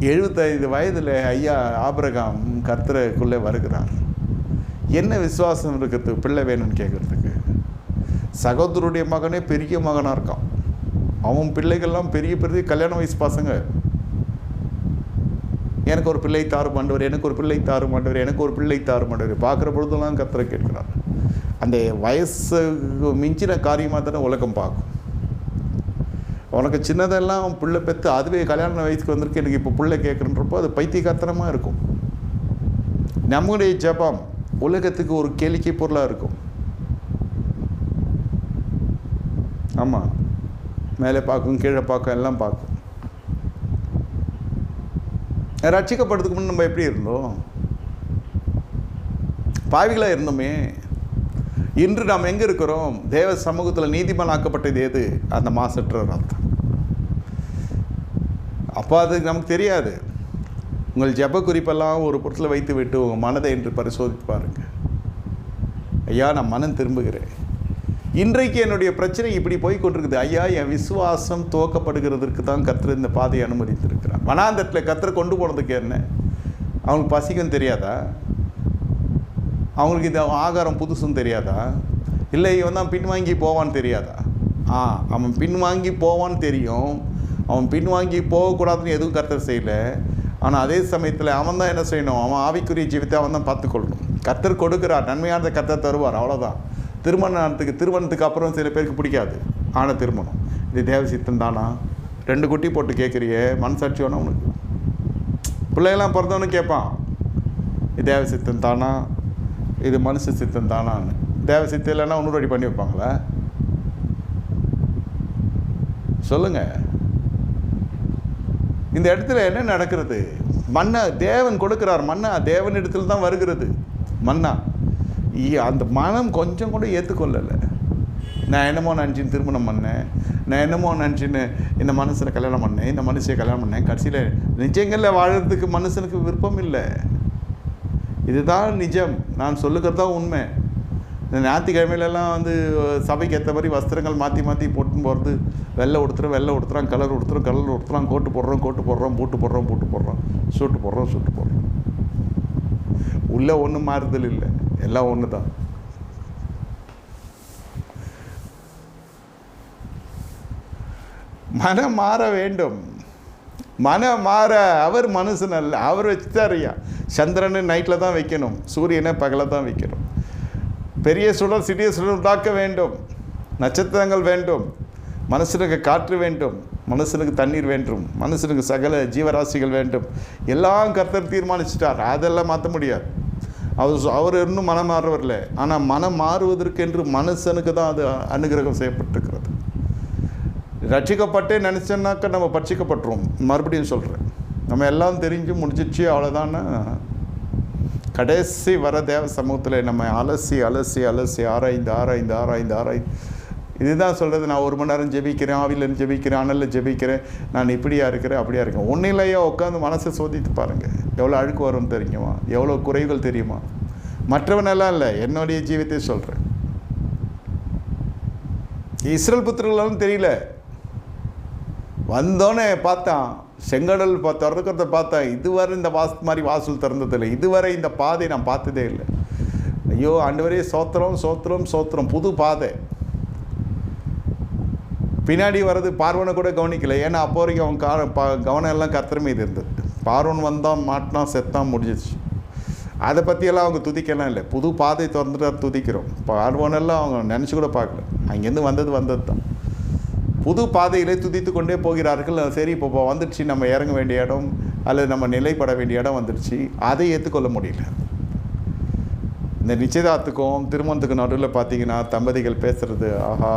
75 வயதில் ஐயா ஆபிரகாம் கர்த்தருக்குள்ளே வருகிறார். என்ன விசுவாசம் இருக்கிறது பிள்ளை வேணும்னு கேட்குறதுக்கு? சகோதரருடைய மகனே பெரிய மகனாக இருக்கான். அவன் பிள்ளைகள்லாம் பெரிய பெரிய கல்யாண வயசு பசங்க. எனக்கு ஒரு பிள்ளை தாரு மாண்டவர், எனக்கு ஒரு பிள்ளை தாரு மாண்டவர், எனக்கு ஒரு பிள்ளை தாரு மாண்டவர். பார்க்குற பொழுதெல்லாம் கர்த்தரை கேட்கிறார். அந்த வயசுக்கு மிஞ்சின காரியமாக தானே உலகம் பார்க்கும். உனக்கு சின்னதெல்லாம் பிள்ளை பெற்று அதுவே கல்யாண வயசுக்கு வந்திருக்கு, எனக்கு இப்போ பிள்ளை கேட்குறன்றப்போ அது பைத்தியக்காரத்தனமாக இருக்கும். நம்முடைய ஜெபம் உலகத்துக்கு ஒரு கேளிக்கை பொருளாக இருக்கும். ஆமாம், மேலே பார்க்கும், கீழே பார்க்கும், எல்லாம் பார்க்கும். ரட்சிக்கப்படுறதுக்கு முன்னே நம்ம எப்படி இருந்தோம்? பாவிகளாக இருந்தோமே. இன்று நாம் எங்கே இருக்கிறோம்? தேவ சமூகத்தில் நீதிமான் ஆக்கப்பட்டது எது? அந்த மாசற்ற ரத்தம். அப்போ அது நமக்கு தெரியாது. உங்கள் ஜெப குறிப்பெல்லாம் ஒரு பொருட்டில் வைத்து விட்டு உங்கள் மனதை என்று பரிசோதித்து பாருங்கள். ஐயா, நான் மனம் திரும்புகிறேன். இன்றைக்கு என்னுடைய பிரச்சனை இப்படி போய் கொண்டிருக்குது. ஐயா, என் விசுவாசம் துவக்கப்படுகிறதுக்கு தான் கர்த்தர் இந்த பாதையை அனுமதித்திருக்கிறார். வனாந்தரத்தில் கர்த்தர் கொண்டு போனதுக்கு என்ன? அவங்களுக்கு பசிக்கும் தெரியாதா? அவங்களுக்கு இந்த ஆகாரம் புதுசுன்னு தெரியாதா? இல்லை இவன் தான் பின்வாங்கி போவான்னு தெரியாதா? அவன் பின்வாங்கி போவான்னு தெரியும். அவன் பின்வாங்கி போகக்கூடாதுன்னு எதுவும் கர்த்தர் செய்யலை. ஆனால் அதே சமயத்தில் அவன் தான் என்ன செய்யணும்? அவன் ஆவிக்குரிய ஜீவித்தை அவன் தான் பார்த்துக்கொள்ளணும். கர்த்தர் கொடுக்குறார், நன்மையானதை கர்த்தர் தருவார், அவ்வளோதான். திருமணத்துக்கு அப்புறம் சில பேருக்கு பிடிக்காது. ஆனால் திருமணம் இது தேவ சித்தம் தானா? 2 குட்டி போட்டு கேட்குறியே, மனசாட்சி வேணும் உனக்கு? பிள்ளைகள்லாம் பிறந்தவனு கேட்பான், இது தேவ சித்தம் தானா, இது மனுஷ சித்தம் தானான்னு. தேவ சித்தம் இல்லைன்னா இன்னொரு அடி பண்ணி வைப்பாங்களா? சொல்லுங்கள். இந்த இடத்துல என்ன நடக்கிறது? மன்னா தேவன் கொடுக்கிறார். மன்னா தேவனிடத்தில் தான் வருகிறது. மன்னா அந்த மனம் கொஞ்சம் கூட ஏற்றுக்கொள்ளலை. நான் என்னமோ நினச்சின்னு திருமணம் பண்ணேன், நான் என்னமோ நினச்சின்னு இந்த மனுஷனை கல்யாணம் பண்ணேன், இந்த மனுஷனை கல்யாணம் பண்ணேன். கடைசியில் நிஜங்களில் வாழறதுக்கு மனுஷனுக்கு விருப்பம் இல்லை. இதுதான் நிஜம். நான் சொல்லுகிறது தான் உண்மை. இந்த ஞாயிற்றுக்கிழமையிலலாம் வந்து சபைக்கு ஏற்ற மாதிரி வஸ்திரங்கள் மாற்றி மாற்றி போட்டுன்னு போகிறது. வெள்ளை உடுத்துறான், கலர் உடுத்துறான், கோட்டு போடுறோம், பூட்டு போடுறோம், சூட்டு போடுறோம். உள்ளே ஒன்றும் மாறுதல் இல்லை, எல்லாம் ஒன்று தான். மனம் மாற வேண்டும். மனம் மாற அவர் மனுஷன் அல்ல. அவர் வச்சுட்டாரியா, சந்திரனை நைட்டில் தான் வைக்கணும், சூரியனை பகலில் தான் வைக்கணும். பெரிய சுடர் சிறிய சுடர் உண்டாக்க வேண்டும். நட்சத்திரங்கள் வேண்டும். மனுஷனுக்கு காற்று வேண்டும், மனுஷனுக்கு தண்ணீர் வேண்டும், மனுஷனுக்கு சகல ஜீவராசிகள் வேண்டும். எல்லாம் கர்த்தர் தீர்மானிச்சிட்டார். அதெல்லாம் மாற்ற முடியாது. அவர் இன்னும் மனம் மாறவில்லை. ஆனால் மனம் மாறுவதற்கென்று மனுஷனுக்கு தான் அது அனுகிரகம் செய்யப்பட்டிருக்கிறது. ரட்சிக்கப்பட்டே நினச்சோன்னாக்கா நம்ம பட்சிக்கப்பட்டுருவோம். மறுபடியும் சொல்கிறேன், நம்ம எல்லாம் தெரிஞ்சு முடிஞ்சிச்சு அவ்வளோதானே. கடைசி வர தேவ சமூகத்தில் நம்ம அலசி ஆராய்ந்து இதுதான் சொல்கிறது. நான் 1 மணி நேரம் ஜெபிக்கிறேன், ஆவியில் ஜெபிக்கிறேன், அனலில் ஜெபிக்கிறேன், நான் இப்படியா இருக்கிறேன், அப்படியா இருக்கேன். ஒன்றும் இல்லையா, உட்காந்து மனசை சோதித்து பாருங்கள். எவ்வளோ அழுக்கு வரும் தெரியுமா? எவ்வளோ குறைகள் தெரியுமா? மற்றவனெல்லாம் இல்லை, என்னுடைய ஜீவித்தை சொல்கிறேன். இஸ்ரேல் புத்திரர்களும் தெரியல. வந்தோன்னே பார்த்தான், செங்கடல் திறக்கிறத பார்த்தேன். இதுவரை இந்த மாதிரி வாசல் திறந்ததில்லை. இதுவரை இந்த பாதை நான் பார்த்ததே இல்லை. ஐயோ ஆண்டவரே, சோத்திரம். புது பாதை. பின்னாடி வர்றது பார்வனை கூட கவனிக்கலை. ஏன்னா அப்போ வரைக்கும் அவன் கவனம் எல்லாம் கர்த்தர் மீது இருந்தது. பார்வன் வந்தான், மாட்டினான், செத்தான், முடிஞ்சிச்சு. அதை பற்றியெல்லாம் அவங்க துதிக்கலாம் இல்லை. புது பாதை திறந்துட்டு துதிக்கிறோம். பார்வனெல்லாம் அவங்க நினச்சி கூட பார்க்கல. அங்கேருந்து வந்தது தான். புது பாதையிலே துதித்து கொண்டே போகிறார்கள். சரி, இப்போ வந்துடுச்சு, நம்ம இறங்க வேண்டிய இடம் அல்லது நம்ம நிலைப்பட வேண்டிய இடம் வந்துடுச்சு. அதை ஏற்றுக்கொள்ள முடியல. இந்த நிச்சயதார்த்தத்துக்கும் திருமணத்துக்கும் நடுவில் பார்த்தீங்கன்னா தம்பதிகள் பேசுகிறது, ஆஹா,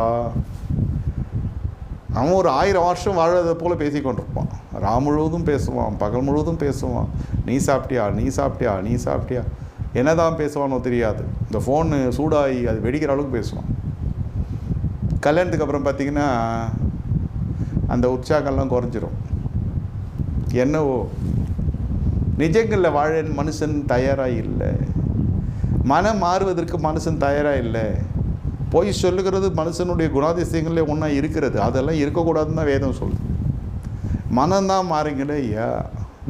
அவன் ஒரு 1000 வருஷம் வாழறதை போல் பேசி கொண்டிருப்பான். ராம் முழுவதும் பேசுவான், பகல் முழுவதும் பேசுவான். நீ சாப்பிட்டியா என்ன தான் பேசுவானோ தெரியாது. இந்த ஃபோனு சூடாகி அது வெடிக்கிற அளவுக்கு பேசுவான். கல்யாணத்துக்கு அப்புறம் பார்த்திங்கன்னா அந்த உற்சாகம்லாம் குறைஞ்சிரும். என்னவோ நிஜங்களில் வாழ மனுஷன் தயாராக இல்லை. மனம் மாறுவதற்கு மனுஷன் தயாராக இல்லை. போய் சொல்லுகிறது மனுஷனுடைய குணாதிசயங்களே ஒன்றா இருக்கிறது. அதெல்லாம் இருக்கக்கூடாதுன்னு தான் வேதம் சொல்லுது. மனம்தான் மாறுங்களே ஐயா.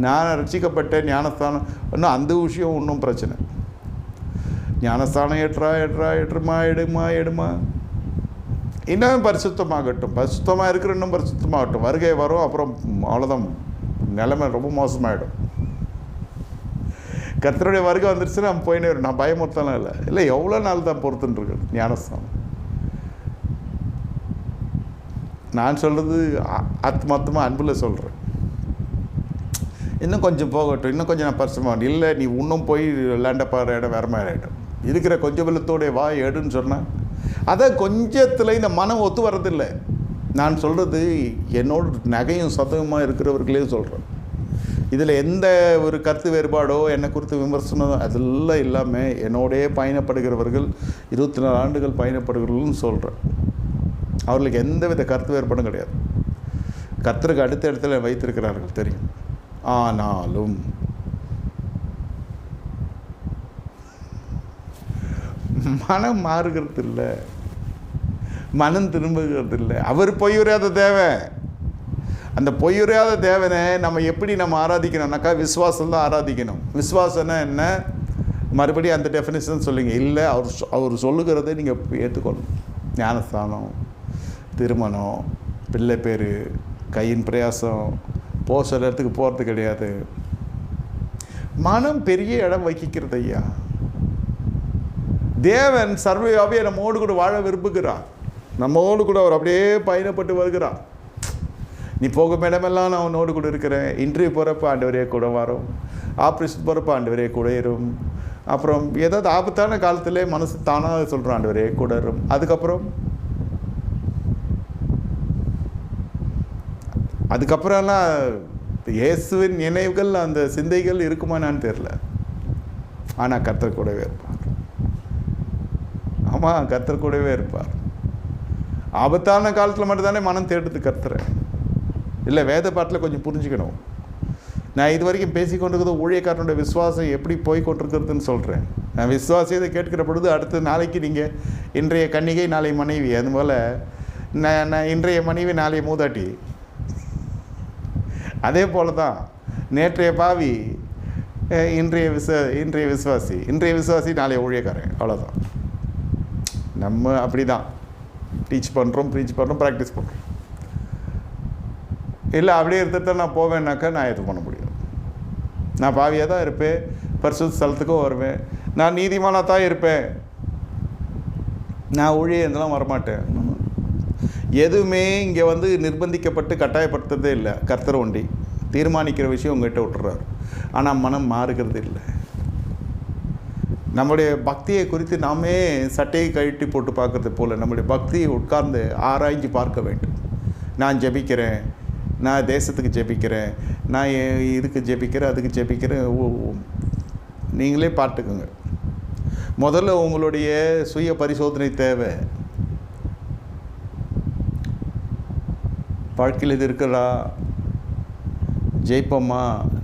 நான் ரட்சிக்கப்பட்டேன், ஞானஸ்தானம் இன்னும் அந்த விஷயம் இன்னும் பிரச்சனை. ஞானஸ்தானம் எடுமா இன்னும் பரிசுத்தமாகட்டும், பரிசுத்தமாக இருக்கிற இன்னும் பரிசுத்தமாகட்டும். வருகை வரும், அப்புறம் அவ்வளோதான், நிலைமை ரொம்ப மோசமாகிடும். கர்த்தருடைய வருகை வந்துருச்சுன்னா நம்ம போயினே வரும். நான் பயமுறுத்தலாம் இல்லை எவ்வளோ நாள் தான் பொறுத்துன்ருக்கு ஞானஸ்தானம். நான் சொல்கிறது ஆத்மாத்தமாக அன்பில் சொல்கிறேன். இன்னும் கொஞ்சம் போகட்டும், இன்னும் கொஞ்சம் நான் பரிசுமாக இல்லை, நீ இன்னும் போய் லேண்டை பாரு, இடம் வேற மாதிரி ஆகிடும். இருக்கிற கொஞ்சம் வெள்ளத்தோடைய வாய் எடுன்னு சொன்னால் அதை கொஞ்சத்தில் இந்த மனம் ஒத்து வர்றதில்லை. நான் சொல்கிறது என்னோட நகையும் சதவீதமாக இருக்கிறவர்களையும் சொல்கிறேன். இதில் எந்த ஒரு கருத்து வேறுபாடோ என்னை குறித்து விமர்சனம் அதெல்லாம் இல்லாமல் என்னோடய பயணப்படுகிறவர்கள் 24 ஆண்டுகள் பயணப்படுகிறவர்கள்னு சொல்கிறேன். அவர்களுக்கு எந்த வித கருத்து வேறுபாடும் கிடையாது. கர்த்தருக்கு அடுத்த இடத்துல வைத்திருக்கிறார்கள் தெரியும். ஆனாலும் மனம் மாறுகிறது இல்லை, மனம் திரும்புகிறது இல்லை. அவர் பொய்யுரையாத தேவன். அந்த பொய்யுரையாத தேவனை நம்ம ஆராதிக்கணும்னாக்கா விசுவாசம் தான் ஆராதிக்கணும். விசுவாசம்னா என்ன? மறுபடியும் அந்த டெஃபினேஷன் சொல்லுங்க. இல்லை, அவர் சொல்லுகிறதை நீங்கள் ஏற்றுக்கொள்ளணும். ஞானஸ்தானம், திருமணம், பிள்ளை பேர், கையின் பிரயாசம், சில இடத்துக்கு போகிறது கிடையாது. மனம் பெரிய இடம் வகிக்கிறது ஐயா. தேவன் சர்வவியாபியை நம்மோடு கூட வாழ விரும்புகிறார். நம்மோடு கூட அவர் அப்படியே பயணப்பட்டு வருகிறார். நீ போகும் இடமெல்லாம் நான் உன்னோடு கூட இருக்கிறேன். இன்டர்வியூ போகிறப்ப ஆண்டவரே கூட வரும், ஆப்ரேஷன் போகிறப்ப ஆண்டவரே கூட இரும். அப்புறம் ஏதாவது ஆபத்தான காலத்தில் மனசு தானாக சொல்கிறான் ஆண்டவரே கூட இரும். அதுக்கப்புறம்லாம் இயேசுவின் நினைவுகள் அந்த சிந்தைகள் இருக்குமானான்னு தெரியல. ஆனால் கர்த்தர் கூடவே இருப்பார். ஆமாம், கர்த்தர் கூடவே இருப்பார். ஆபத்தான காலத்தில் மட்டும்தானே மனம் தேடுது கர்த்தரை. இல்லை, வேத பாட்டில் கொஞ்சம் புரிஞ்சுக்கணும். நான் இது வரைக்கும் பேசிக்கொண்டிருக்கிறது ஊழியக்காரனுடைய விசுவாசம் எப்படி போய் கொண்டிருக்கிறதுன்னு சொல்கிறேன். நான் விசுவாசியத்தை கேட்கிற பொழுது அடுத்த நாளைக்கு நீங்கள் இன்றைய கன்னிகை நாளை மனைவி, அதுபோல் நான் இன்றைய மனைவி நாளைய மூதாட்டி, அதே போல் தான் நேற்றைய பாவி இன்றைய விசுவாசி, இன்றைய விசுவாசி நாளைய ஊழியக்காரன். அவ்வளோதான். நம்ம அப்படி தான் டீச் பண்ணுறோம், ப்ரீச் பண்ணுறோம், ப்ராக்டிஸ் பண்ணுறோம். இல்லை அப்படியே இருந்துட்டு நான் போவேன்னாக்கா நான் எது பண்ண முடியாது. நான் பாவியாக தான் இருப்பேன், பரிசுத்த ஸ்தலத்துக்கும் வருவேன், நான் நீதிமானாக தான் இருப்பேன், நான் ஊழிய இதெல்லாம் வரமாட்டேன். எதுவுமே இங்கே நிர்பந்திக்கப்பட்டு கட்டாயப்படுத்துறதே இல்லை. கர்த்தர் ஒண்டி தீர்மானிக்கிற விஷயம் உங்கள்கிட்ட விட்டுறாரு. ஆனால் மனம் மாறுகிறது இல்லை. நம்முடைய பக்தியை குறித்து நாமே சட்டையை கழட்டி போட்டு பார்க்கறது போல் நம்முடைய பக்தியை உட்கார்ந்து ஆராய்ஞ்சு பார்க்க வேண்டும். நான் ஜெபிக்கிறேன், நான் தேசத்துக்கு ஜெபிக்கிறேன், நான் இதுக்கு ஜெபிக்கிறேன், அதுக்கு ஜெபிக்கிறேன். நீங்களே பார்த்துக்குங்க. முதல்ல உங்களுடைய சுய பரிசோதனை தேவை. வாழ்க்கையில் இது இருக்கிறா, ஜெயிப்போமா,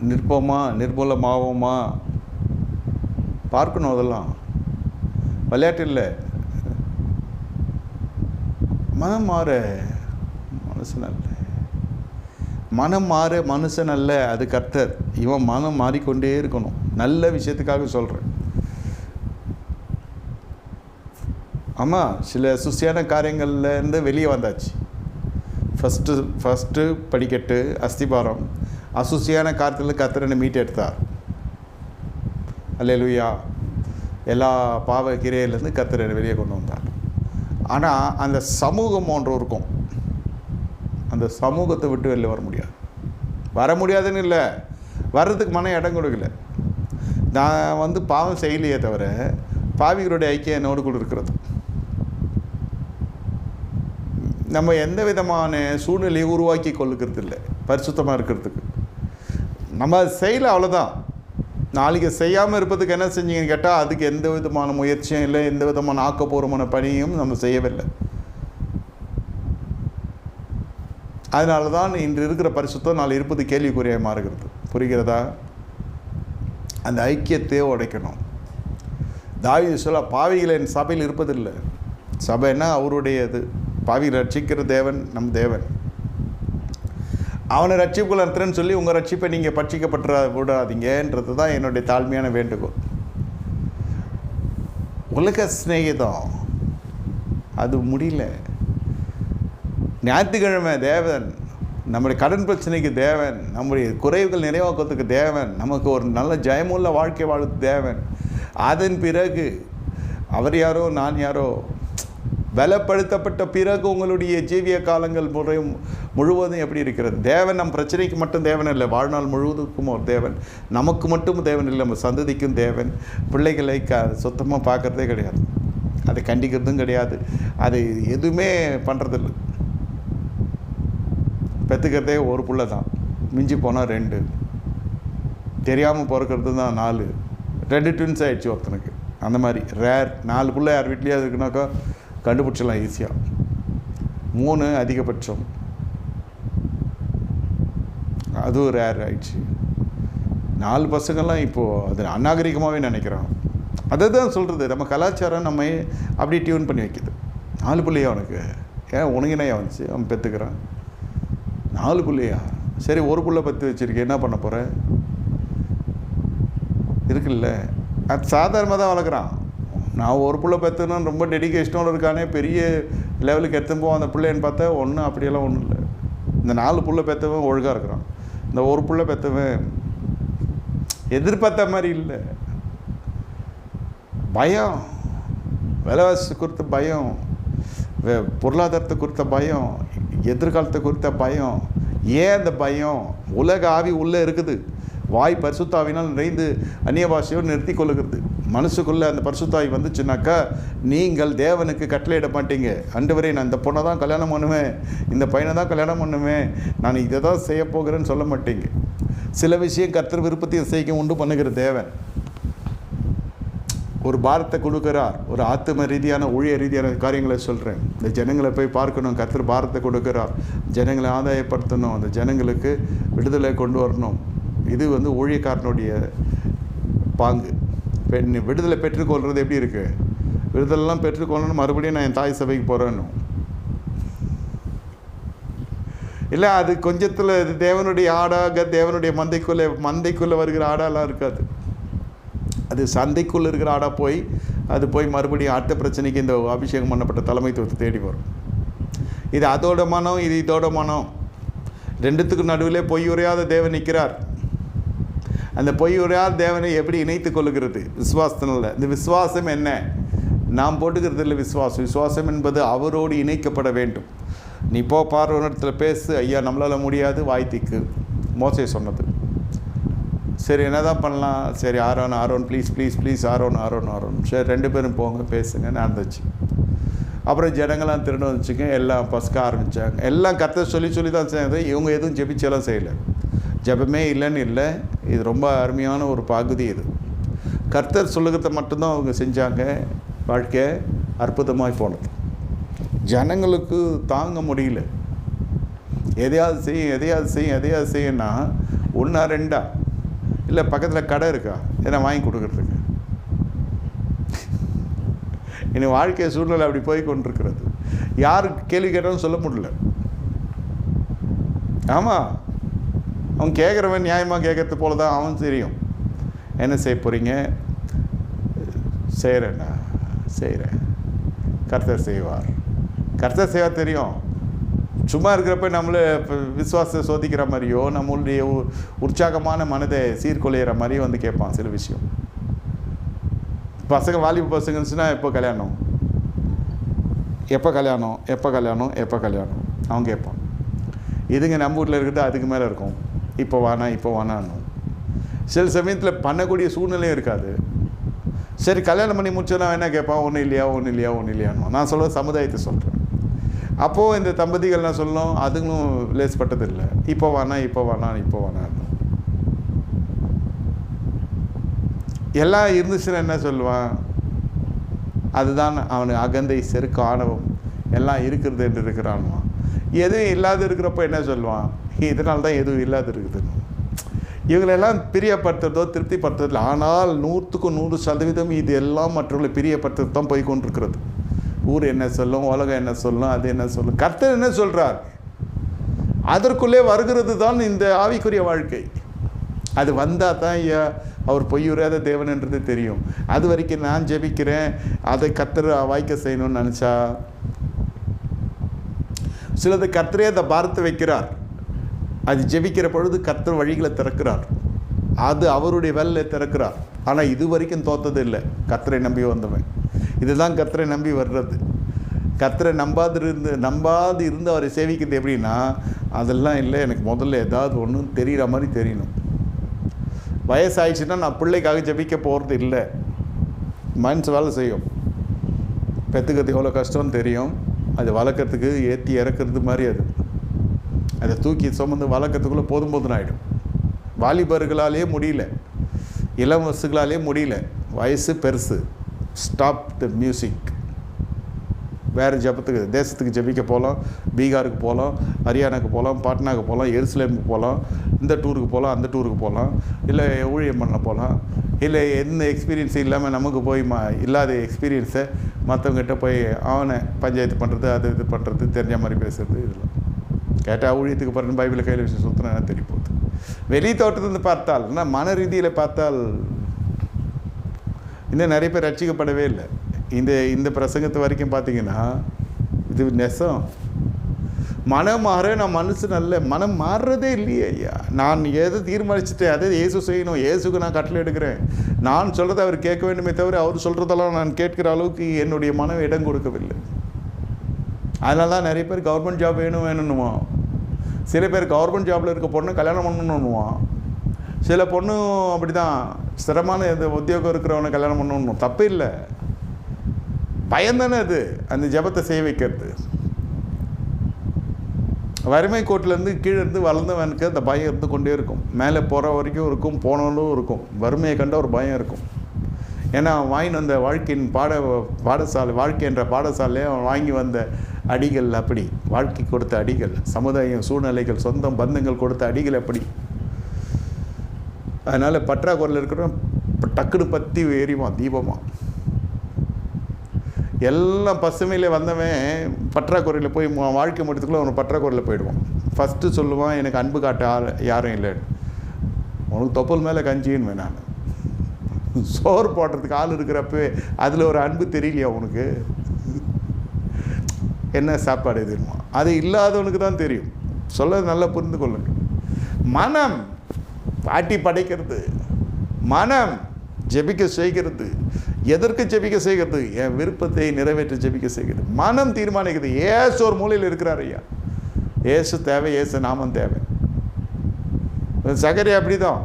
நிற்போமா, நிர்மூலமாவோமா பார்க்கணும். அதெல்லாம் விளையாட்டு இல்லை. மனம் மாற மனுஷன் அல்ல, மனம் மாற மனுஷன் அல்ல, அது கர்த்தர். இவன் மனம் மாறிக்கொண்டே இருக்கணும். நல்ல விஷயத்துக்காக சொல்கிறேன். ஆமாம், சில சுசியான காரியங்கள்லேருந்து வெளியே வந்தாச்சு. ஃபஸ்ட்டு படிக்கட்டு அஸ்திபாரம், அசுசியான காரியத்தில் கர்த்தர் மீட் எடுத்தார். அல்லேலூயா. எல்லா பாவ கிரையிலேருந்து கர்த்தர் வெளியே கொண்டு வந்தார். ஆனால் அந்த சமூகம் ஒன்று இருக்கும். அந்த சமூகத்தை விட்டு வெளில வர முடியாதுன்னு இல்லை, வர்றதுக்கு மன இடம் கொடுக்கல. நான் பாவம் செய்யலையே தவிர பாவிகளுடைய ஐக்கியம் என்னோடு கூட இருக்கிறது. நம்ம எந்த விதமான சூழ்நிலையை உருவாக்கி கொள்ளுக்கிறது இல்லை பரிசுத்தமாக இருக்கிறதுக்கு. நம்ம அது செய்யலை, அவ்வளோதான். நாளைக்கு செய்யாமல் இருப்பதுக்கு என்ன செஞ்சீங்கன்னு கேட்டால் அதுக்கு எந்த விதமான முயற்சியும் இல்லை, எந்த விதமான ஆக்கப்பூர்வமான பணியும் நம்ம செய்யவில்லை. அதனால தான் இன்று இருக்கிற பரிசுத்தம் நாள் இருப்பது கேள்விக்குறியாக மாறுகிறது. புரிகிறதா? அந்த ஐக்கியத்தையே உடைக்கணும். தாவீது சொல்ல, பாவிகள் என் சபையில் இருப்பதில்லை. சபைன்னா அவருடையது. பாவி ரட்சிக்கிற தேவன் நம் தேவன். அவனை ரட்சிப்புக்குள்ள நடத்துறேன்னு சொல்லி உங்கள் ரட்சிப்பை நீங்கள் பட்சிக்கப்பட்டு விடாதீங்கன்றது தான் என்னுடைய தாழ்மையான வேண்டுகோள். உலக சிநேகிதம் அது முடியல. ஞாயிற்றுக்கிழமை தேவன் நம்முடைய கடன் பிரச்சனைக்கு தேவன், நம்முடைய குறைவுகள் நிறைவாக்கத்துக்கு தேவன், நமக்கு ஒரு நல்ல ஜெயமுள்ள வாழ்க்கை வாழ்த்து தேவன். அதன் பிறகு அவர் யாரோ நான் யாரோ, பலப்படுத்தப்பட்ட பிறகு உங்களுடைய ஜீவிய காலங்கள் முழுவதும் எப்படி இருக்கிறது? தேவன் நம் பிரச்சனைக்கு மட்டும் தேவன் இல்லை, வாழ்நாள் முழுவதுக்கும் ஒரு தேவன். நமக்கு மட்டும் தேவன் இல்லை, நம்ம சந்ததிக்கும் தேவன். பிள்ளைகளை சுத்தமாக பார்க்குறதே கிடையாது, அதை கண்டிக்கிறதும் கிடையாது, அது எதுவுமே பண்ணுறதில்லை. பெற்றுக்கிறதே ஒரு பிள்ளை தான், மிஞ்சி போனால் 2, தெரியாமல் பிறக்கிறது தான் 4, 2 ட்வின்ஸ் ஆகிடுச்சு ஒருத்தனுக்கு. அந்த மாதிரி ரேர். 4 பிள்ளை யார் வீட்லேயாவது இருக்குனாக்கா கண்டுபிடிச்சிடலாம் ஈஸியாக. 3 அதிகபட்சம், அதுவும் ரேர் ஆயிடுச்சு. 4 பசங்கள்லாம் இப்போது அது அநாகரிகமாகவே நினைக்கிறான். அதை தான் சொல்கிறது, நம்ம கலாச்சாரம் நம்ம அப்படி டியூன் பண்ணி வைக்கிது. 4 பிள்ளையா அவனுக்கு? ஏன் உனங்கினையா வந்துச்சு? அவன் பெற்றுக்கிறான். 4 பிள்ளையா? சரி, ஒரு பிள்ளை பற்றி வச்சுருக்கேன், என்ன பண்ண போகிறேன்? இருக்குல்ல, அது சாதாரணமாக தான் வளர்க்குறான். நான் ஒரு பிள்ளை பெற்றுன்னு ரொம்ப டெடிக்கேஷனோடு இருக்கானே, பெரிய லெவலுக்கு எடுத்துன்னு போவோம் அந்த பிள்ளைன்னு பார்த்தா ஒன்றும் அப்படியெல்லாம் ஒன்றும் இல்லை. இந்த 4 பிள்ளை பெற்றவன் ஒழுங்காக இருக்கிறான். இந்த ஒரு பிள்ளை பெற்றவன் எதிர்பார்த்த மாதிரி இல்லை. பயம், விலைவாசி குறித்த பயம், பொருளாதாரத்தை குறித்த பயம், எதிர்காலத்தை குறித்த பயம். ஏன் அந்த பயம்? உலக ஆவி உள்ளே இருக்குது. வாய் பரிசுத்தாவினால் நிறைந்து அந்நிய பாஷையோடு நிறுத்தி கொள்ளுகிறது. மனசுக்குள்ளே அந்த பரிசுத்தாவி வந்துச்சுனாக்கா நீங்கள் தேவனுக்கு கட்டளையிட மாட்டீங்க. ஆண்டவரே, நான் இந்த பொண்ணை தான் கல்யாணம் பண்ணுவேன், இந்த பையனை தான் கல்யாணம் பண்ணுவேன், நான் இதை தான் செய்ய போகிறேன்னு சொல்ல மாட்டீங்க. சில விஷயம் கர்த்தர் விருப்பத்தையும் செய்ய உண்டு பண்ணுகிற தேவன். ஒரு பாரத்தை கொடுக்குறார். ஒரு ஆத்ம ரீதியான ஊழிய ரீதியான காரியங்களை சொல்கிறேன். இந்த ஜனங்களை போய் பார்க்கணும். கர்த்தர் பாரத்தை கொடுக்குறார். ஜனங்களை ஆதாயப்படுத்தணும், அந்த ஜனங்களுக்கு விடுதலை கொண்டு வரணும். இது ஊழியக்காரனுடைய பாங்கு. விடுதலை பெற்றுக்கொள்கிறது எப்படி இருக்குது? விடுதலைலாம் பெற்றுக்கொள்ளணும், மறுபடியும் நான் என் தாய் சபைக்கு போகிறேன்னு இல்லை. அது கொஞ்சத்தில் இது தேவனுடைய ஆடாக, தேவனுடைய மந்தைக்குள்ளே வருகிற ஆடாலாம் இருக்காது. அது சந்தைக்குள்ளே இருக்கிற ஆடாக போய் மறுபடியும் அடுத்த பிரச்சனைக்கு இந்த அபிஷேகம் பண்ணப்பட்ட தலைமைத்துவத்தை தேடி வரும். இது அதோட மனம், இது இதோட மனம். ரெண்டுத்துக்கும் நடுவில் பொய் உரையாத தேவன் நிற்கிறார். அந்த பொய் உரையாத தேவனை எப்படி இணைத்து கொள்ளுகிறது? விசுவாசத்தினால. இந்த விசுவாசம் என்ன? நாம் போட்டுக்கிறது இல்லை விசுவாசம். விசுவாசம் என்பது அவரோடு இணைக்கப்பட வேண்டும். நீ பார்வனிடத்தில் பேசு, ஐயா நம்மளால் முடியாது, வாய்த்திக்கு மோசே சொன்னது. சரி, என்ன தான் பண்ணலாம்? சரி, ஆரோன் ப்ளீஸ் ஆரோன். சரி, 2 பேரும் போங்க, பேசுங்க, நடந்துச்சு. அப்புறம் ஜனங்களாம் திரும்ப வந்துச்சுங்க, எல்லாம் பசுக்க ஆரம்பித்தாங்க. எல்லாம் கர்த்தர் சொல்லி தான் செய்யுது. இவங்க எதுவும் ஜெபிச்செல்லாம் செய்யலை. ஜெபமே இல்லைன்னு இல்லை. இது ரொம்ப அருமையான ஒரு பகுதி. இது கர்த்தர் சொல்லுகிறத மட்டும்தான் அவங்க செஞ்சாங்க. வாழ்க்கை அற்புதமாக போனது. ஜனங்களுக்கு தாங்க முடியல. எதையாவது செய்யுன்னா 1 2 இல்லை பக்கத்தில் கடை இருக்கா ஏன்னா வாங்கி கொடுக்குறதுக்கு. இனி வாழ்க்கை சூழ்நிலை அப்படி போய் கொண்டிருக்கிறது. யாருக்கு கேள்வி கேட்டாலும் சொல்ல முடியல. ஆமாம், அவன் கேட்குறவன் நியாயமாக கேட்கறது போல தான் அவன் தெரியும். என்ன செய்ய போகிறீங்க? செய்கிறேன். கர்த்தர் செய்வார் தெரியும். சும்மா இருக்கிறப்ப நம்மளை விசுவாசத்தை சோதிக்கிற மாதிரியோ, நம்மளுடைய உற்சாகமான மனதை சீர்குலையிற மாதிரியோ கேட்பான் சில விஷயம். பசங்க, வாலிப பசங்க இருந்துச்சுன்னா எப்போ கல்யாணம் அவன் கேட்பான். இதுங்க நம்ம வீட்டில் இருக்கிறது அதுக்கு மேலே இருக்கும். இப்போ வானான்னு சில சமயத்தில் பண்ணக்கூடிய சூழ்நிலையும் இருக்காது. சரி, கல்யாணம் பண்ணி முடிச்சோன்னா என்ன கேட்பான்? ஒன்றும் இல்லையான்னு. நான் சொல்ல சமுதாயத்தை சொல்கிறேன். அப்போது இந்த தம்பதிகள் நான் சொல்லணும், அதுங்களும் லேஸ்பட்டது இல்லை. இப்போ வேணாம். எல்லாம் இருந்துச்சுன்னா என்ன சொல்லுவான்? அதுதான் அவனுக்கு அகந்தை, செருக்கு, ஆணவம் எல்லாம் இருக்கிறது என்று இருக்கிறான்வான். எதுவும் இல்லாத இருக்கிறப்ப என்ன சொல்லுவான்? இதனால தான் எதுவும் இல்லாத இருக்குதுன்னு. இவங்களெல்லாம் பிரியப்படுத்துறதோ திருப்திப்படுத்துறதில்லை. ஆனால் 100க்கு 100% இது எல்லாம் மற்றவர்களை பிரியப்படுத்துறது தான் போய் கொண்டிருக்கிறது. ஊர் என்ன சொல்லும், உலகம் என்ன சொல்லும், அது என்ன சொல்லும். கர்த்தர் என்ன சொல்கிறார்? அதற்குள்ளே வருகிறது தான் இந்த ஆவிக்குரிய வாழ்க்கை. அது வந்தால் தான் ஐயா அவர் பொய்யுறாத தேவன்ன்றது தெரியும். அது வரைக்கும் நான் ஜெபிக்கிறேன், அதை கர்த்தர் வாய்க்க செய்யணும்னு நினச்சா சிலது கர்த்தரே அந்த பாரத்தை வைக்கிறார். அது ஜெபிக்கிற பொழுது கர்த்தர் வழிகளை திறக்கிறார், அது அவருடைய வேலையை திறக்கிறார். ஆனால் இது வரைக்கும் தோத்தது இல்லை கர்த்தரை நம்பி வந்தவன். இதுதான் கர்த்தரை நம்பி வர்றது. கர்த்தரை நம்பாது இருந்து அவரை சேவிக்கிறது எப்படின்னா, அதெல்லாம் இல்லை, எனக்கு முதல்ல ஏதாவது ஒன்று தெரிகிற மாதிரி தெரியணும். வயசாகிடுச்சுன்னா நான் பிள்ளைக்காக ஜெபிக்க போகிறது இல்லை. மனசு வேலை செய்யும். பெற்றுக்கிறது எவ்வளோ கஷ்டம்னு தெரியும். அது வளர்க்குறதுக்கு ஏற்றி இறக்குறது மாதிரி அதை தூக்கி சுமந்து வளர்க்குறதுக்குள்ளே போதும் ஆகிடும். வாலிபர்களாலே முடியல, இளம் வயசுகளாலே முடியல, வயசு பெருசு. Stop the music. வேறு ஜபத்துக்கு தேசத்துக்கு ஜெபிக்க போகலாம், பீகாருக்கு போகலாம், ஹரியானாக்கு போகலாம், பாட்னாக்கு போகலாம், எருசலேமுக்கு போகலாம், இந்த டூருக்கு போகலாம், அந்த டூருக்கு போகலாம், இல்லை ஊழியம் பண்ண போகலாம், இல்லை எந்த எக்ஸ்பீரியன்ஸ் இல்லாமல் நமக்கு போய் இல்லாத எக்ஸ்பீரியன்ஸை மற்றவங்ககிட்ட போய் அவனை பஞ்சாயத்து பண்ணுறது, அது இது பண்ணுறது, தெரிஞ்ச மாதிரி பேசுகிறது. இதெல்லாம் கேட்டால் ஊழியத்துக்கு போகிறேன்னு பைபிளை கையில் வச்சு சுற்றினா என்ன தெரிய போகுது. வெளி தோட்டத்திலிருந்து பார்த்தால், ஆனால் மன ரீதியில் பார்த்தால் இன்னும் நிறைய பேர் ரட்சிக்கப்படவே இல்லை. இந்த பிரசங்கத்து வரைக்கும் பார்த்தீங்கன்னா இது நெசம். மனம் மாற நான் மனசு நல்ல மனம் மாறுறதே இல்லையே ஐயா. நான் எதை தீர்மானிச்சுட்டேன் அதை இயேசு செய்யணும், இயேசுக்கு நான் கட்டளை எடுக்கிறேன், நான் சொல்கிறத அவர் கேட்க வேண்டுமே தவிர அவர் சொல்கிறதெல்லாம் நான் கேட்கிற அளவுக்கு என்னுடைய மனம் இடம் கொடுக்கவில்லை. அதனால தான் நிறைய பேர் கவர்மெண்ட் ஜாப் வேணும்னுவான். சில பேர் கவர்மெண்ட் ஜாபில் இருக்க பொண்ணு கல்யாணம் பண்ணணுன்னுவான். சில பொண்ணு அப்படி தான் ஸ்திரமான உத்தியோகம் இருக்கிறவனை கல்யாணம் பண்ணணும். தப்பு இல்லை, பயந்தானே அது அந்த ஜபத்தை செய்ய வைக்கிறது. வறுமை கோட்டிலேருந்து கீழே இருந்து வளர்ந்தவனுக்கு அந்த பயம் இருந்து கொண்டே இருக்கும். மேலே போகிற வரைக்கும் இருக்கும், போனாலும் இருக்கும். வறுமையை கண்ட ஒரு பயம் இருக்கும். ஏன்னா வாங்கி வந்த வாழ்க்கையின் பாடசாலை வாழ்க்கை என்ற பாடசாலையை அவன் வாங்கி வந்த அடிகள் அப்படி, வாழ்க்கை கொடுத்த அடிகள், சமுதாயம், சூழ்நிலைகள், சொந்தம், பந்தங்கள் கொடுத்த அடிகள் அப்படி. அதனால் பற்றாக்குறையில் இருக்கிற டக்குனு பற்றி எரிவான் தீபமாக. எல்லாம் பசுமையில் வந்தவன் பற்றாக்குறையில் போய் வாழ்க்கை முடித்துக்குள்ளே அவனை பற்றாக்குறையில் போயிடுவான். ஃபஸ்ட்டு சொல்லுவான், எனக்கு அன்பு காட்ட யாரும் இல்லைன்னு. உனக்கு தொப்பல் மேலே கஞ்சின்னு நான் சோறு போடுறதுக்கு ஆள் இருக்கிறப்ப அதில் ஒரு அன்பு தெரியலையா உனக்கு? என்ன சாப்பாடு எதுமா அது இல்லாதவனுக்கு தான் தெரியும். சொல்ல நல்லா புரிந்து கொள்ளுங்க. மனம் பாட்டி படைக்கிறது, மனம் ஜெபிக்க செய்கிறது. எதற்கு ஜெபிக்க செய்கிறது? என் விருப்பத்தை நிறைவேற்ற ஜெபிக்க செய்கிறது. மனம் தீர்மானிக்கிறது. ஏசு ஒரு மூலையில் இருக்கிறார் ஐயா. ஏசு தேவை, ஏசு நாமம் தேவை. சகரி அப்படி தான்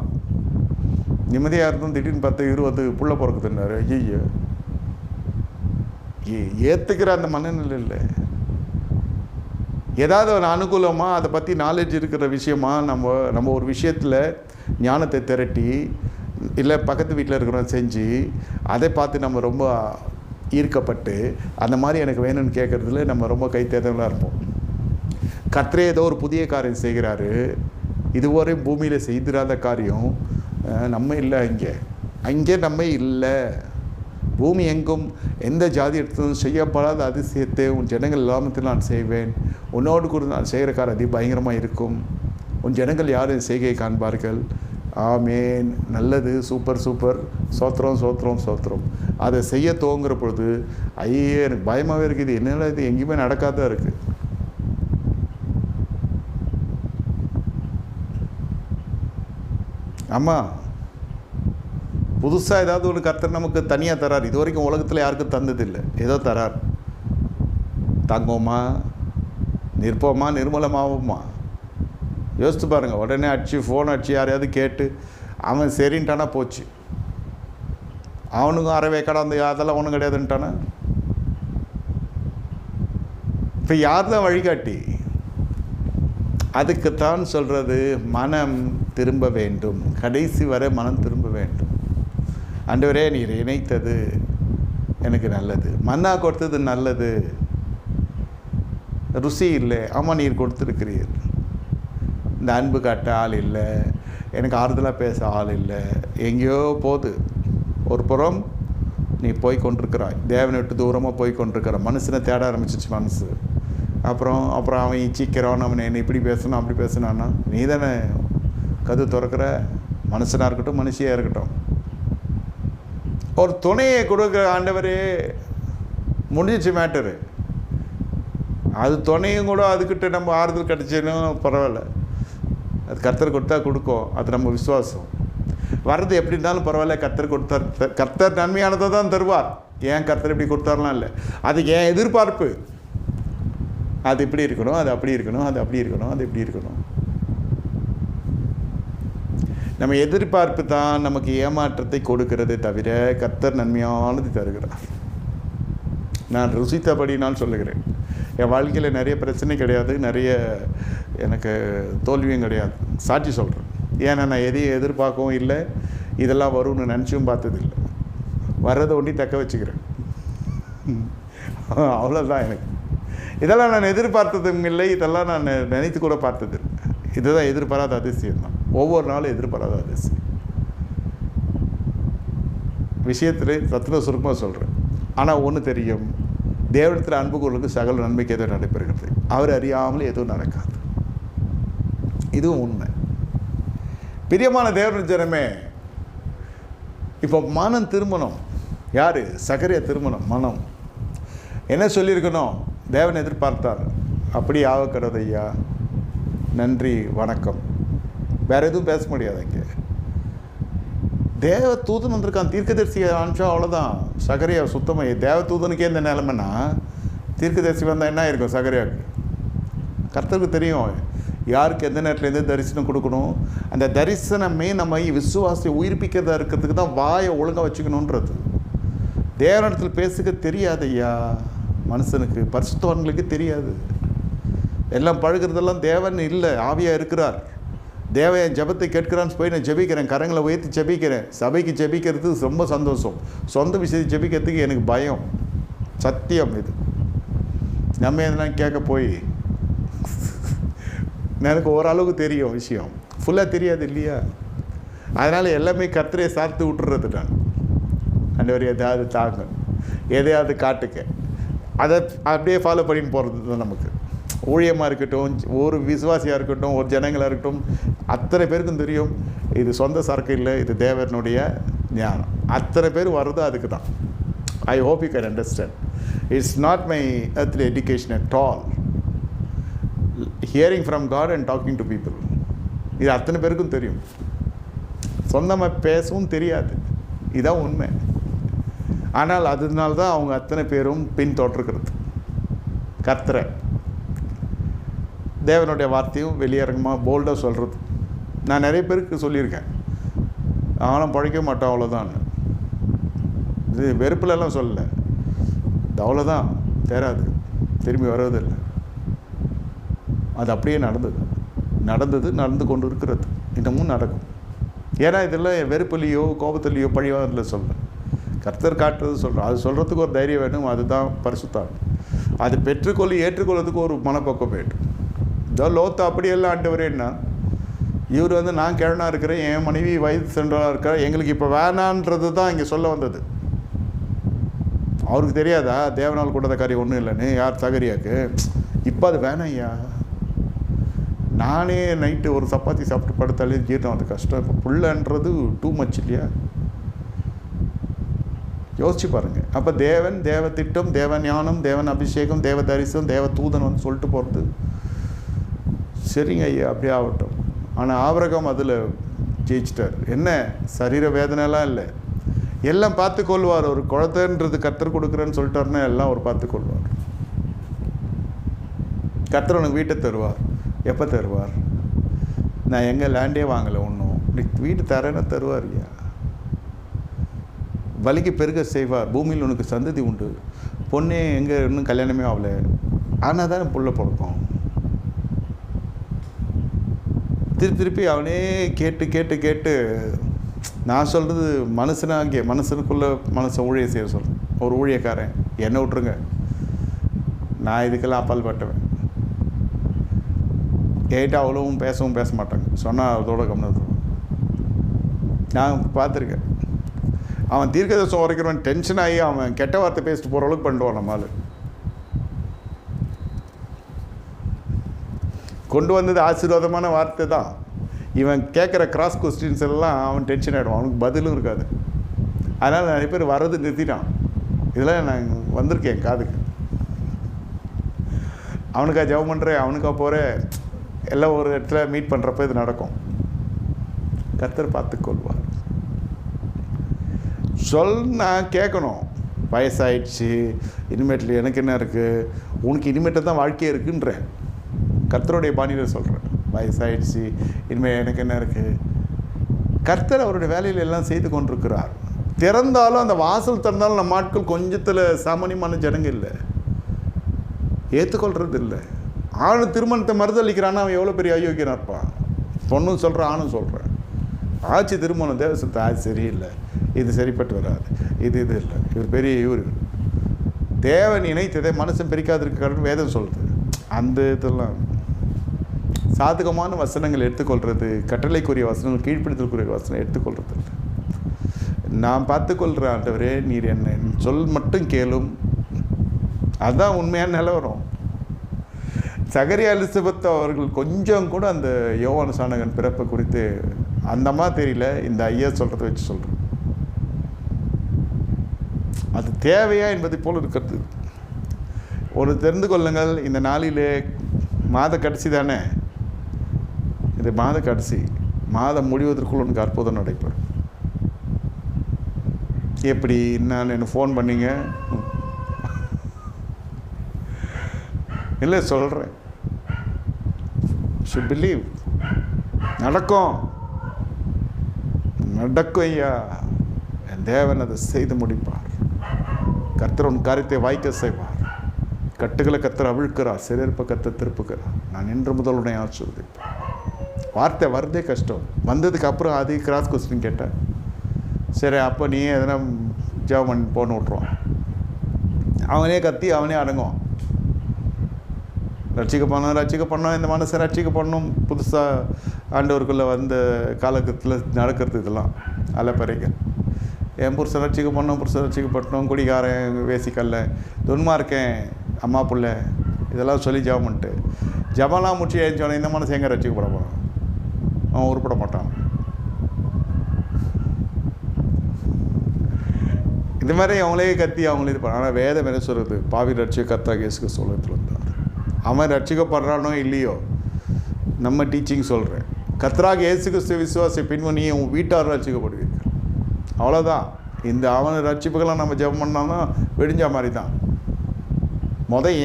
நிம்மதியாக இருந்தும் திடீர்னு 10-20 புள்ள பிறக்குதுன்னாரு. ஐயோ, ஏற்றுக்கிற அந்த மனநிலை இல்லை. ஏதாவது ஒரு அனுகூலமாக அதை பற்றி நாலேஜ் இருக்கிற விஷயமா நம்ம ஒரு விஷயத்தில் ஞானத்தை திரட்டி, இல்லை பக்கத்து வீட்டில் இருக்கிறவங்க செஞ்சு அதை பார்த்து நம்ம ரொம்ப ஈர்க்கப்பட்டு அந்த மாதிரி எனக்கு வேணும்னு கேட்குறதுல நம்ம ரொம்ப கைத்தேர்ந்தவங்களாக இருப்போம். கர்த்தரே ஏதோ ஒரு புதிய காரியம் செய்கிறாரு. இதுவரை பூமியில் செய்திராத காரியம் நம்ம இல்லை. அங்கே நம்ம இல்லை. பூமி எங்கும் எந்த ஜாதி எடுத்ததும் செய்யப்படாத அதிசயத்தை உன் ஜனங்கள் இல்லாமத்தில் நான் செய்வேன். உன்னோடு கூட நான் செய்கிற காரியம் அதி பயங்கரமாக இருக்கும். உன் ஜனங்கள் யாரும் செய்கையை காண்பார்கள். ஆமேன். நல்லது, சூப்பர் சூப்பர், சோத்திரம் சோத்திரம் சோத்திரம். அதை செய்ய துவங்குற பொழுது ஐயே எனக்கு பயமாகவே இருக்குது. என்னென்ன இது எங்கேயுமே நடக்காதான் இருக்குது. ஆமாம், புதுசாக ஏதாவது ஒன்று கர்த்தர் நமக்கு தனியாக தரார். இது வரைக்கும் உலகத்தில் யாருக்கும் தந்ததில்லை. ஏதோ தரார். தங்கோமா, நிற்போமா, நிர்மலமாகுமா? யோசித்து பாருங்கள். உடனே ஃபோன் அடிச்சு யாரையாவது கேட்டு அவன் சரின்ட்டானா போச்சு. அவனுக்கும் அறவே கடை அதெல்லாம் ஒன்றும் கிடையாதுன்ட்டானா. இப்போ யார் தான் வழிகாட்டி? அதுக்குத்தான் சொல்கிறது, மனம் திரும்ப வேண்டும். கடைசி வரை மனம் திரும்ப வேண்டும். ஆண்டவரே, நீர் இணைத்தது எனக்கு நல்லது, மன்னா கொடுத்தது நல்லது, ருசி இல்லை. ஆமாம், நீர் கொடுத்துருக்கிறீர். இந்த அன்பு காட்ட ஆள் இல்லை, எனக்கு ஆறுதலாக பேச ஆள் இல்லை. எங்கேயோ போகுது. ஒரு புறம் நீ போய் கொண்டிருக்கிறாய், தேவனை விட்டு தூரமாக போய் கொண்டிருக்கிற. மனுஷனை தேட ஆரம்பிச்சிச்சு மனசு. அப்புறம் அவன் இச்சிக்கிறான், அவனை என்ன இப்படி பேசணும் அப்படி பேசினான்னா, நீ தானே கது திறக்கிற. மனுஷனாக இருக்கட்டும் மனுஷியாக இருக்கட்டும், ஒரு துணையை கொடுக்குற ஆண்டவரே, முடிஞ்சிச்சு மேட்டரு. அது துணையும் கூட அதுக்கிட்ட நம்ம ஆறுதல் கிடச்சினும் பரவாயில்ல, அது கர்த்தர் கொடுத்தா கொடுக்கும், அது நம்ம விசுவாசம். வர்றது எப்படி இருந்தாலும் பரவாயில்ல, கர்த்தர் கொடுத்தார், கர்த்தர் நன்மையானதை தான் தருவார். ஏன் கர்த்தர் இப்படி கொடுத்தாருலாம் இல்லை, அது ஏன் எதிர்பார்ப்பு. அது இப்படி இருக்கணும், அது அப்படி இருக்கணும், அது அப்படி இருக்கணும், அது இப்படி இருக்கணும். நம்ம எதிர்பார்ப்பு தான் நமக்கு ஏமாற்றத்தை கொடுக்கிறதே தவிர கர்த்தர் நன்மையானது தருகிறார். நான் ருசித்தபடி நான் சொல்லுகிறேன். என் வாழ்க்கையில் நிறைய பிரச்சனை கிடையாது, நிறைய எனக்கு தோல்வியும் கிடையாது, சாட்சி சொல்கிறேன். ஏன்னா நான் எதையும் எதிர்பார்க்கவும் இல்லை, இதெல்லாம் வரும்னு நினச்சும் பார்த்ததில்லை. வர்றதை ஒண்டி தக்க வச்சுக்கிறேன், அவ்வளோதான். எனக்கு இதெல்லாம் நான் எதிர்பார்த்ததும் இல்லை, இதெல்லாம் நான் நினைத்து கூட பார்த்தது இல்லை. இதுதான் எதிர்பாராத அதிசயம் தான், ஒவ்வொரு நாளும் எதிர்பாராத அதிசயம். விஷயத்தில் ரத்ன சுருக்கமாக சொல்கிறேன். ஆனால் ஒன்று தெரியும், தேவனிடத்தில் அன்பு கூறுவதற்கு சகல நன்மைக்கு எதுவும் நடைபெறுகிறது, அவர் அறியாமல் எதுவும் நடக்காது. இதுவும் உண்மை. பிரியமான தேவன் ஜனமே, இப்போ மனம் திருமணம், யார்? சகரியா திருமணம். மனம் என்ன சொல்லியிருக்கணும்? தேவன் எதிர்பார்த்தார், அப்படி ஆகக்கூடாது ஐயா, நன்றி வணக்கம், வேறு எதுவும் பேச முடியாது. இங்கே தேவ தூதன் வந்திருக்கான், தீர்க்கதரிசியை அனுப்பிச்சா அவ்வளோதான். சகரியா சுத்தமாக தேவ தூதனுக்கே இந்த நிலைமைன்னா தீர்க்கதரிசி வந்தால் என்ன இருக்கும்? சகரியாவுக்கு கர்த்தருக்கு தெரியும் யாருக்கு எந்த நேரத்தில் எந்த தரிசனம் கொடுக்கணும். அந்த தரிசனமே நம்ம விசுவாசத்தை உயிர்ப்பிக்கிறதா இருக்கிறதுக்கு தான் வாயை ஒழுங்காக வச்சுக்கணுன்றது. தேவனிடத்தில் பேசுக தெரியாது ஐயா மனுஷனுக்கு, பரிசுத்தவான்களுக்கு தெரியாது. எல்லாம் பழகிறதெல்லாம் தேவன் இல்லை, ஆவியாக இருக்கிறார். தேவன் என் ஜெபத்தை கேட்கிறான்னு போய் நான் ஜெபிக்கிறேன், கரங்களை உயர்த்தி ஜெபிக்கிறேன். சபைக்கு ஜெபிக்கிறது ரொம்ப சந்தோஷம், சொந்த விஷயத்தை ஜெபிக்கிறதுக்கு எனக்கு பயம். சத்தியம் இது. நம்ம எதெல்லாம் கேட்க போய் எனக்கு ஓரளவுக்கு தெரியும் விஷயம், ஃபுல்லாக தெரியாது இல்லையா? அதனால் எல்லாமே கர்த்தரையை சார்த்து விட்டுறது. நான் ஆண்டவர் எதாவது தாங்க, எதையாவது காட்டுக்க, அதை அப்படியே ஃபாலோ பண்ணின்னு போகிறது தான் நமக்கு. ஊழியமாக இருக்கட்டும், ஒரு விசுவாசியாக இருக்கட்டும், ஒரு ஜனங்களாக இருக்கட்டும், அத்தனை பேருக்கும் தெரியும் இது சொந்த சரக்கு இல்லை, இது தேவனுடைய ஞானம். அத்தனை பேர் வர்றது அதுக்கு தான். I hope you can understand. It's not my earthly education at all. Hearing from God and talking to people, இது அத்தனை பேருக்கும் தெரியும். சொந்தமாக பேசவும் தெரியாது, இதுதான் உண்மை. ஆனால் அதனால தான் அவங்க அத்தனை பேரும் பின்தொடர்கிறது கர்த்தரை. தேவனுடைய வார்த்தையும் வெளியரங்கமாக போல்டாக சொல்கிறது. நான் நிறைய பேருக்கு சொல்லியிருக்கேன், அவனும் பழைக்க மாட்டான் அவ்வளோதான். இது வெறுப்புலலாம் சொல்லலை, இது அவ்வளோதான், தேராது, திரும்பி வர்றதில்லை. அது அப்படியே நடந்து கொண்டு இருக்கிறது, இன்னமும் நடக்கும். ஏன்னா இதெல்லாம் வெறுப்புலையோ கோபத்துலேயோ பழிவாதில் சொல்கிறேன், கர்த்தர் காட்டுறது சொல்கிறேன். அது சொல்கிறதுக்கு ஒரு தைரியம் வேணும், அதுதான் பரிசுத்தாகும். அது பெற்றுக்கொள்ளி ஏற்றுக்கொள்றதுக்கு ஒரு மனப்பக்கம் வேண்டும். இதோ லோத்து அப்படியெல்லாம் ஆண்டவரேன்னா, இவர் நான் கிழனாக இருக்கிறேன், என் மனைவி வயது சென்றவராக இருக்கிற, எங்களுக்கு இப்போ வேணான்றது தான் இங்கே சொல்ல வந்தது. அவருக்கு தெரியாதா தேவனால் கூடாத காரியம் ஒன்றும் இல்லைன்னு? யார்? சகரியாக்கு. இப்போ அது வேணாம் ஐயா, நானே நைட்டு ஒரு சப்பாத்தி சாப்பிட்டு படுத்தாலே ஜீரணம், அது கஷ்டம். இப்போ புள்ளன்றது டூ மச் இல்லையா? யோசிச்சு பாருங்கள். அப்போ தேவன், தேவ திட்டம், தேவ ஞானம், தேவன் அபிஷேகம், தேவ தரிசனம், தேவ தூதன் சொல்லிட்டு போகிறது. சரிங்க ஐயா, அப்படியே ஆகட்டும். ஆனால் ஆபிரகாம் அதில் ஜெயிச்சிட்டார். என்ன? சரீர வேதனைலாம் இல்லை, எல்லாம் பார்த்துக்கொள்வார். ஒரு குழந்தைன்றது கர்த்தர் கொடுக்குறேன்னு சொல்லிட்டாருன்னா எல்லாம் ஒரு பார்த்துக்கொள்வார். கர்த்தர் உனக்கு வீட்டை தருவார். எப்போ தருவார்? நான் எங்கே லேண்டே வாங்கலை, ஒன்றும் வீட்டு தரேன்னா தருவார் ஐயா. வலிக்கு பெருக செய்வார். பூமியில் உனக்கு சந்ததி உண்டு. பொண்ணே எங்கே இன்னும் கல்யாணமே ஆகலை, ஆனால் தான் புள்ள பிறக்கும். திருப்பி அவனே கேட்டு கேட்டு கேட்டு நான் சொல்கிறது மனுஷனாகிய மனுஷனுக்குள்ளே மனுஷன் ஊழிய செய்ய சொல்கிறேன். ஒரு ஊழியக்காரன் என்னை விட்டுருங்க, நான் இதுக்கெல்லாம் அப்பால் பட்டவன். கேட்டால் அவ்வளவும் பேசவும் பேச மாட்டாங்க, சொன்னால் அதோட கவனம். நான் பார்த்துருக்கேன், அவன் தீர்க்கதரிசனம் உரைக்கிறவன் டென்ஷன் ஆகி அவன் கெட்ட வார்த்தை பேசிட்டு போகிற அளவுக்கு பண்ணிடுவான் நம்மளால். கொண்டு வந்தது ஆசீர்வாதமான வார்த்தை தான். இவன் கேட்குற கிராஸ் கொஸ்டின்ஸ் எல்லாம் அவன் டென்ஷன் ஆகிடுவான், அவனுக்கு பதிலும் இருக்காது. அதனால் நிறைய பேர் வர்றது நிறுத்திட்டான். இதெல்லாம் நான் வந்திருக்கேன் காதுக்கு. அவனுக்காக ஜெபம் பண்ணுறேன், அவனுக்காக போகிறேன், எல்லாம் ஒரு இடத்துல மீட் பண்ணுறப்ப இது நடக்கும். கர்த்தர் பார்த்துக்கொள்வார். நான் கேட்கணும், வயசாயிடுச்சு, இனிமேட்டில் எனக்கு என்ன இருக்குது, உனக்கு இனிமேட்டு தான் வாழ்க்கையே இருக்குன்றேன். கர்த்தருடைய பாணியில் சொல்கிறேன், வயசாயிடுச்சு, இனிமேல் எனக்கு என்ன இருக்குது. கர்த்தர் அவருடைய வேலையில் எல்லாம் செய்து கொண்டிருக்கிறார். திறந்தாலும் அந்த வாசல் திறந்தாலும் நம்ம ஆட்கள் கொஞ்சத்தில் சாமானியமான ஜனங்க இல்லை, ஏற்றுக்கொள்கிறது இல்லை. ஆணு திருமணத்தை மறுதளிக்கிறான்னா அவன் எவ்வளோ பெரிய அயோக்கியனாக இருப்பான். பொண்ணும் சொல்கிறேன், ஆணும் சொல்கிறேன். ஆட்சி திருமணம் தேவசத்தை ஆட்சி சரியில்லை, இது சரிப்பட்டு வராது, இது இல்லை, இவர் பெரிய இவர். தேவன் இணைத்ததை மனுஷன் பிரிக்காதிருக்காருன்னு வேதம் சொல்லுது. அந்த இதெல்லாம் சாதகமான வசனங்கள் எடுத்துக்கொள்கிறது, கட்டளைக்குரிய வசனங்கள், கீழ்ப்பிடித்தலுக்குரிய வசனம் எடுத்துக்கொள்கிறது இல்லை. நான் பார்த்துக்கொள்கிற ஆண்டவரே, நீர் என்ன சொல் மட்டும் கேளும். அதுதான் உண்மையான நிலவரம். சகரியா எலிசபெத் அவர்கள் கொஞ்சம் கூட அந்த யோவான் ஸ்நானகன் பிறப்பை குறித்து அந்தமா தெரியல. இந்த ஐயா சொல்கிறத வச்சு சொல்கிறேன், அது தேவையா என்பதை போல் இருக்கிறது. ஒரு தெரிந்து கொள்ளுங்கள், இந்த நாளிலே மாத கடைசி தானே, இது மாத கடைசி. மாதம் முடிவதற்குள் உனக்கு அற்புதம் நடைபெறும். எப்படி நான் எனக்கு ஃபோன் பண்ணிங்க இல்லை சொல்கிறேன், ஷுட் பிலீவ். நடக்கும் ஐயா. என் தேவன் அதை செய்து முடிப்பார். கர்த்தர் உன் காரியத்தை வாய்க்க செய்வார். கட்டுகளை கர்த்தர் அவிழ்க்கிறார், சிறப்ப கர்த்தர் திருப்புக்கிறார். நான் இன்று முதல் உடனே ஆசீர்வதிப்பேன். வார்த்தை வரதே கஷ்டம். வந்ததுக்கு அப்புறம் அது கிராஸ் கொஸ்டின் கேட்டேன். சரி, அப்போ நீ எதனா ஜெபம் பண்ணி போன்னு விட்ருவான். அவனே கத்தி அவனே அடங்குவான். ரட்சிக்க பண்ணோம், இந்த மனசை ரட்சிக்க பண்ணணும். புதுசாக ஆண்டவருக்குள்ளே வந்த காலகட்டத்தில் நடக்கிறது இதெல்லாம் அலப்பறைங்க. என் புருஷன் ரட்சிக்கப்பட்டோம், குடிகாரன், வேசிக்கல்ல, துன்மார்க்கேன், அம்மா பிள்ளை, இதெல்லாம் சொல்லி ஜெபம் பண்ணிட்டு ஜபம்லாம் முடிச்சு எழுந்தோன்னே இந்த மனசு எங்கே ரட்சிக்கப்பட போகிறான்? அவன் உருப்பட மாட்டான். இந்த மாதிரி அவங்களே கத்தி அவங்களே இது பண்ண. ஆனால் வேதம் என்ன சொல்கிறது? பாவி ரட்சிக்க கர்த்தராகிய இயேசு கிறிஸ்து உலகத்தில் வந்தார். அவன் ரட்சிக்கப்படுறானோ இல்லையோ, நம்ம டீச்சிங் சொல்கிறேன், கர்த்தராகிய இயேசு கிறிஸ்து விசுவாசி பின்வணியை உன் வீட்டார் ரட்சிக்கப்படுவீர்கள். அவ்வளோதான். இந்த அவனை ரட்சிப்புகளாம் நம்ம ஜெபம் பண்ணோம்னா வெடிஞ்ச மாதிரி தான்.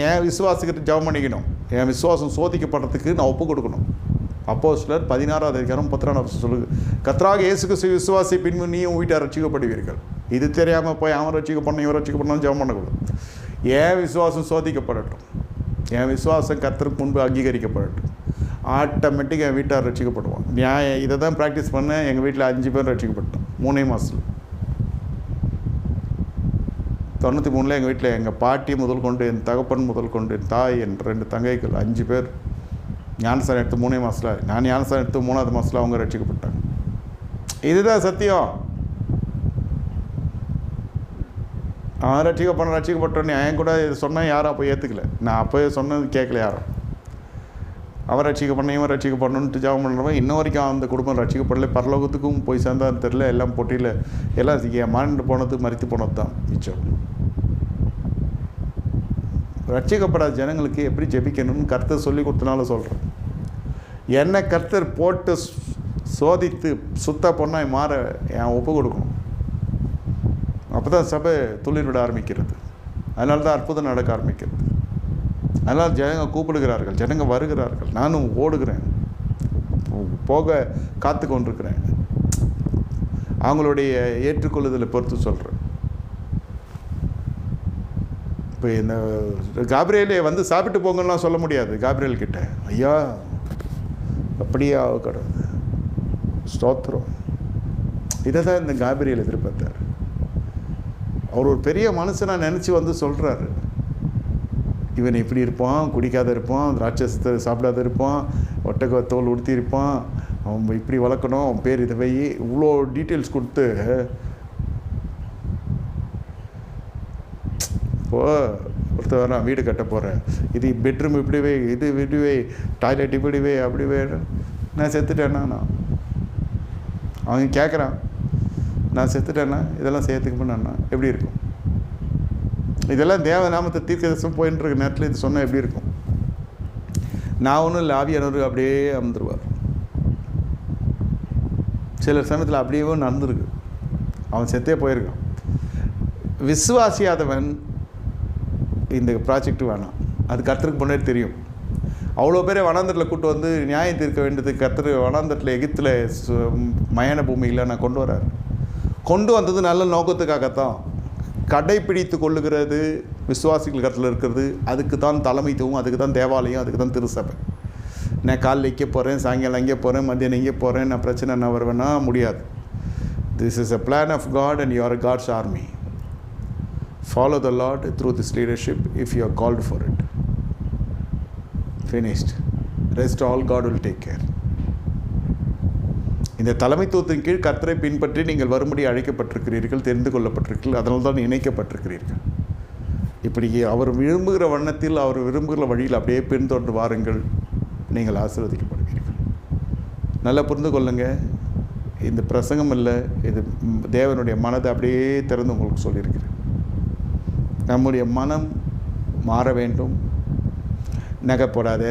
என் விசுவாசத்துக்கிட்ட ஜெபம் பண்ணிக்கணும். என் விசுவாசம் சோதிக்கப்படுறதுக்கு நான் ஒப்பு கொடுக்கணும். அப்போஸ்தலர் 16:32 சொல்லுது, கர்த்தராகிய இயேசு கிறிஸ்து விசுவாசி பின்பு நீ உன் வீட்டார் ரட்சிக்கப்படுவீர்கள். இது தெரியாமல் போய் அவன் ரட்சிக்கப்படணும் இவன் ரட்சிக்கப்படணும் ஜெபம் பண்ணக்கூடாது. என் விசுவாசம் சோதிக்கப்படட்டும், என் விசுவாசம் கர்த்தருக்கு முன்பு அங்கீகரிக்கப்படட்டும். ஆட்டோமேட்டிக் என் வீட்டார் ரட்சிக்கப்படுவான். நியாயம் இதை தான் ப்ராக்டிஸ் பண்ணேன். எங்கள் வீட்டில் 5 பேர் ரட்சிக்கப்பட்டோம் 3 மாதத்தில். 93 எங்கள் வீட்டில் எங்கள் பாட்டி முதல் கொண்டு, என் தகப்பன் முதல் கொண்டு, என் தாய், என் 2 தங்கைகள் 5 பேர் ஞானஸ்தானம் எடுத்து 3 மாதத்தில், நான் ஞானஸ்தானம் எடுத்து 3ஆவது மாதத்தில் அவங்க ரட்சிக்கப்பட்டாங்க. இதுதான் சத்தியம். அவன் ரட்சிக்கப்பட்டோன்னே என் கூட இது சொன்னால் யாரும் அப்போ ஏற்றுக்கல. நான் அப்போ சொன்னது கேட்கல யாரும். அவன் ரட்சிக்கப்படணும் இவன் ரட்சிக்கப்படணுன்ட்டு ஜெபம் பண்ணுறவன் இன்ன வரைக்கும் அந்த குடும்பம் ரட்சிக்கப்படலை. பரலோகத்துக்கும் போய் சேர்ந்தான்னு தெரில. எல்லாம் போட்டியில் எல்லாம் மாண்டு போனது, மரித்து போனது தான் மிச்சம். ரட்சிக்கப்படாத ஜனங்களுக்கு எப்படி ஜெபிக்கணும்னு கர்த்தர் சொல்லி கொடுத்தனால சொல்கிறேன். என்னை கர்த்தர் போட்டு சோதித்து சுத்த பொண்ணாய் மாற என் ஒப்பு கொடுக்கணும். அப்போ தான் சபை துளிர் விட ஆரம்பிக்கிறது. அதனால தான் அற்புதம் நடக்க ஆரம்பிக்கிறது. அதனால் ஜனங்க கூப்பிடுகிறார்கள், ஜனங்க வருகிறார்கள். நானும் ஓடுகிறேன், போக காத்து கொண்டிருக்கிறேன். அவங்களுடைய ஏற்றுக்கொள்ளுதலை பொறுத்து சொல்கிறேன். இப்போ இந்த காப்ரியேலே வந்து சாப்பிட்டு போங்கலாம் சொல்ல முடியாது. காப்ரியேல் கிட்ட ஐயா அப்படியே கிடையாது, ஸ்தோத்திரம். இதை தான் இந்த காப்ரியேல் எதிர்பார்த்தார். அவர் ஒரு பெரிய மனுஷனாக நினச்சி வந்து சொல்கிறாரு, இவன் இப்படி இருப்பான், குடிக்காத இருப்பான், ராட்சசத்தை சாப்பிடாத இருப்பான், ஒட்டக தோல் உடுத்தி இருப்பான், அவன் இப்படி வளர்க்கணும், அவன் பேர் இதை வை, இவ்வளோ டீட்டெயில்ஸ் கொடுத்து ஒருத்தர் வரான், வீடு கட்ட போகிறேன், இது பெட்ரூம் இப்படிவே, இது இப்படிவே, டாய்லெட் இப்படிவே அப்படிவே. நான் செத்துட்டேன்னா அவன் கேட்குறான், நான் செத்துட்டேன்னா இதெல்லாம் செய்யறதுக்கு முன்னாண்ணா எப்படி இருக்கும்? இதெல்லாம் தேவநாமத்தை தீர்க்கதரிசனம் போயின்னு இருக்க நேரத்தில் இது சொன்னால் எப்படி இருக்கும்? நான் ஒன்றும் இல்லை, ஆவியானவர் அப்படியே அமர்ந்துருவார். சில சமயத்தில் அப்படியே நடந்துருக்கு, அவன் செத்தே போயிருக்கான். விசுவாசியாதவன் இந்த ப்ராஜெக்ட் வேணாம், அது கர்த்தருக்கு முன்னாடி தெரியும். அவ்வளோ பேரை வனாந்தரத்தில் கூட்டு வந்து நியாயம் தீர்க்க வேண்டியது கர்த்தர் வனாந்தரத்தில் எகிப்தில் மயான பூமியில் நான் கொண்டு வந்தது நல்ல நோக்கத்துக்காகத்தான். கடைப்பிடித்து கொள்ளுகிறது விசுவாசிகள் கருத்தில் இருக்கிறது, அதுக்கு தான் தலைமைத்துவம், அதுக்கு தான் தேவாலயம், அதுக்கு தான் திருசபை. நான் காலைல இங்கே போகிறேன், சாயங்காலம் இங்கே போகிறேன், மத்தியானம் இங்கே போகிறேன், நான் பிரச்சனை என்ன வருவேன்னா முடியாது. This is a plan of God and you are God's army. Follow the Lord through this leadership if you are called for it. Finished. Rest all God will take care. இந்த தலைமைத்துவத்தின் கீழ் கர்த்தரை பின்பற்றி நீங்கள் வரும்படி அழைக்கப்பட்டிருக்கிறீர்கள், தெரிந்து கொள்ளப்பட்டிருக்கிறீர்கள், அதனால் தான் இணைக்கப்பட்டிருக்கிறீர்கள். இப்படி அவர் விரும்புகிற வண்ணத்தில், அவர் விரும்புகிற வழியில் அப்படியே பின்தொடர்ந்து வாருங்கள், நீங்கள் ஆசீர்வதிக்கப்படுவீர்கள். நல்லா புரிந்து கொள்ளுங்க, இந்த பிரசங்கம் இல்லை, இது தேவனுடைய மனதை அப்படியே திறந்து உங்களுக்கு சொல்லியிருக்கிறேன். நம்முடைய மனம் மாற வேண்டும். நகை போடாதே,